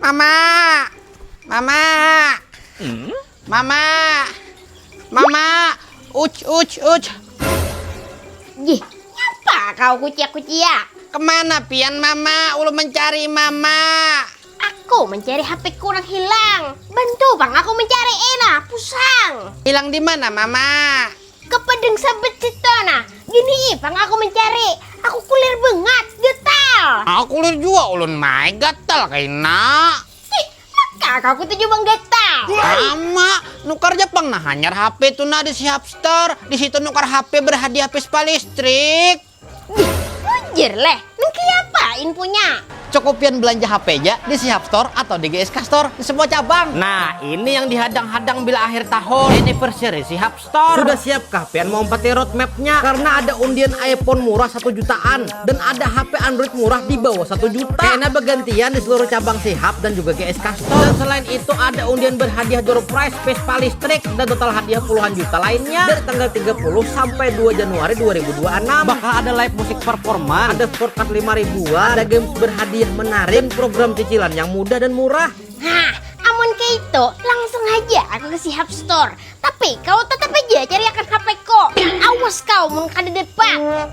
Mama, mama, mama, mama, uch. Gih, apa kau kuciak-kuciak? Kemana pian mama? Ulun mencari mama. Aku mencari HP kurang hilang. Bantu bang, aku mencari Ena, pusang. Hilang di mana mama? Kepedeng sabet citona. Gini bang, aku mencari. Aku kulir bengat, getal. Aku lihat juga ulun mai gatal kaina. Ih, maka kau kutuju bang getal. Mama, nukar Jepang nah hanyar HP tuh nah di si Hapster. Di situ nukar HP berhadiah Vespa listrik. Mujir leh, nengki apa infonya? Cukupian belanja HP aja di Sihab Store atau di GSK Store di semua cabang. Nah, ini yang dihadang-hadang bila akhir tahun anniversary Sihab Store. Sudah siapkah pian mau empati roadmapnya? Karena ada undian iPhone murah 1 jutaan dan ada HP Android murah di bawah 1 juta. Karena bergantian di seluruh cabang Sihab dan juga GSK Store. Dan selain itu ada undian berhadiah door prize Vespa listrik dan total hadiah puluhan juta lainnya dari tanggal 30 sampai 2 Januari 2026. Bakal ada live musik performa, ada scorecard 5 ribuan, ada games berhadiah menarik, dan program cicilan yang mudah dan murah. Hah, amun ke itu langsung aja aku ke Sihab Store. Tapi kau tetap aja cari akan HP ko. Awas kau mun kada depan.